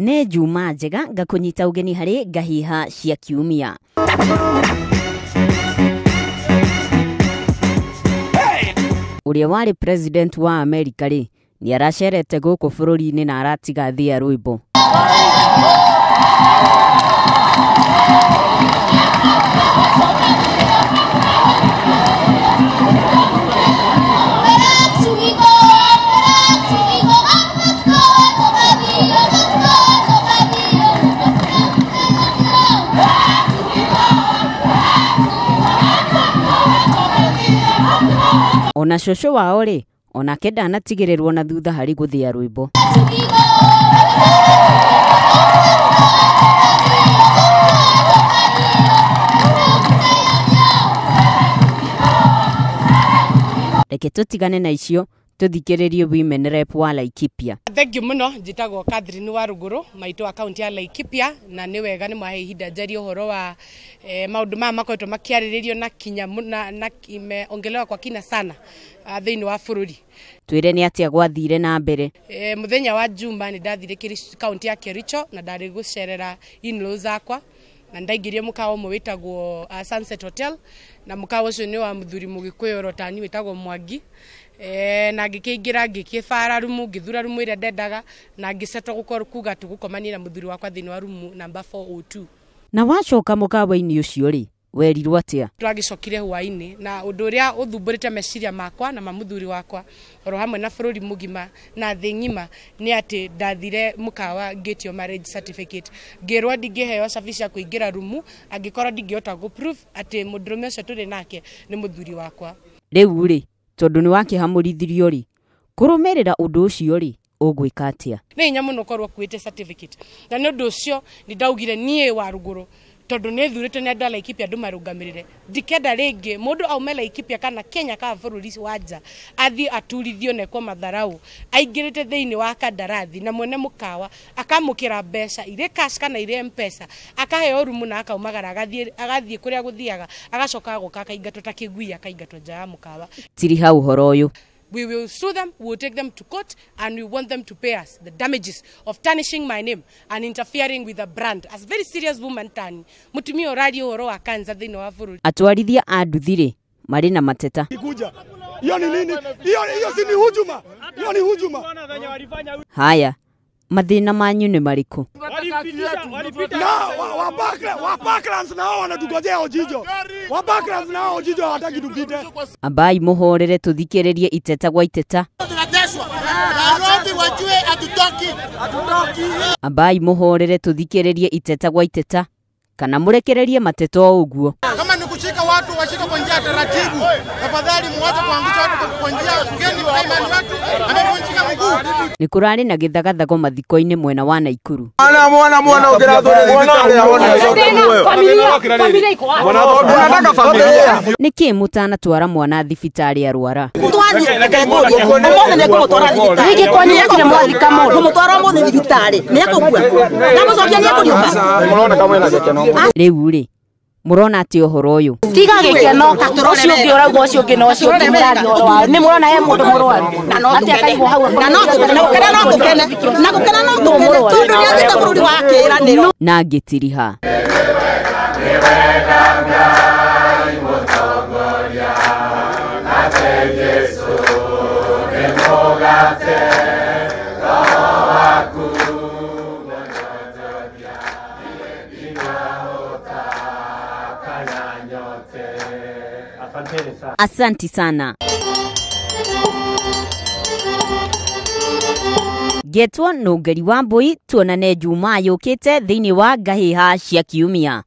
ne juma njega ngakunyita ugeni hari ngahiha cia kiumia. Uria wari president wa America ri ni aracerete guku bururi-ini na aratiga thia rwimbo. Ona shosho wao ri ona kenda anatigirirwo na thutha hari guthia rwimbo. Reke tutigane na icio tuthikiririe women rep wa Laikipia. Thank you muno, njitagwo Catherine wa Ruguru maitu account ya Laikipia na ni wega ni mwahe ihinda njari uhoro wa maundu ma makoretwo makiariririo na kinya na imeongelewa kwa kina sana thiini wa bururi. Twire ni atia gwathire na mbere. Muthenya wa Juma ni ndathire county ya Kericho na ndari gucerera in-laws akwa na ndaigirie mukawa umwe witagwo Sunset Hotel na mukawa ucio ni wa muthuri Mugikuyu Rotani witagwo Mwangi. Na ngikingira ngikifara rumu ngithura rumu ire ndendaga na ngiseto gukora kuga tugukomania na muthuri wakwa thini wa rumu number 402. Na wacoka mukawa-ini ucio ri werirwo atia? Twagicokire hwaini na undu uria uthumburite meciria makwa na mamuthuri wakwa oro hamwe na bururi mugima na thi ngima ni ati ndathire mukawa ngitio marriage certificate ngirwa ndingiheo service ya kuingira rumu angikora ndingihota go proof ati mundurume ucio turi nake ni muthuri wakwa. Riu ri tondu ni wakihamurithirio ri kurumirira undu ucio ri ugwika atia? Ni nya muno korwo kuite certificate na ni undu ucio ni ndaugire nie wa Ruguru tondu ne thurite ne andala Laikipia andu marugamirire ndikenda ringi mundu aume Laikipia kana Kenya ka bururi wanja athi aturithio ne kwa matharau aingirite thiini wa kandarathi na mwene mukawa akamukira mbeca ire cash kana ire mpesa akaheo rumu na akaumagara agathie kuria guthiaga agacoka guka akaingatwo ta kigui akaingatwo nja ya mukawa. Tiri hau horo uyu. We will sue them, we will take them to court, and we want them to pay us the damages of tarnishing my name and interfering with the brand. As very serious woman tani, mutumio radio horo wa kanza thini wa bururi. Atwarithia anduthire mari na mateta. Hiyo ni nini? Hiyo si ni hujuma. Hiyo ni hujuma. Haya, mathina manyu ni mariku? Na wa backgrounds nao wanatugojea Ojijo. Wa backgrounds nao Ojijo hawataki tupite. Abai muhorere tuthikiririe iteta gwa iteta. Abai muhorere tuthikiririe iteta gwa iteta kana murekererie mateto uguo. Kama ni kushika watu washika kwa njia taratibu. Tafadhali muache kuangusha watu kwa njia geni primary watu amevunjika mguu. Ni kurari na githagathago mathiko-ini mwena wa Naikuru. Mwana ugirathore unataka familia. Niki mutana twara mwana thibitari arwara. Riu ri murona ati uhoro uyu tiga gikeno katoro cio ngi urauga ucio ngi no cio ngi murari oro ni murona he mundu murwaru ati akaigwo hau na no tukene tondu ni athita bururi wa kiraniro na ngitiriha Asanti sana. Getwo no ngari wa mbui tuonane Juma yukite thiini wa ngahiha cia kiumia.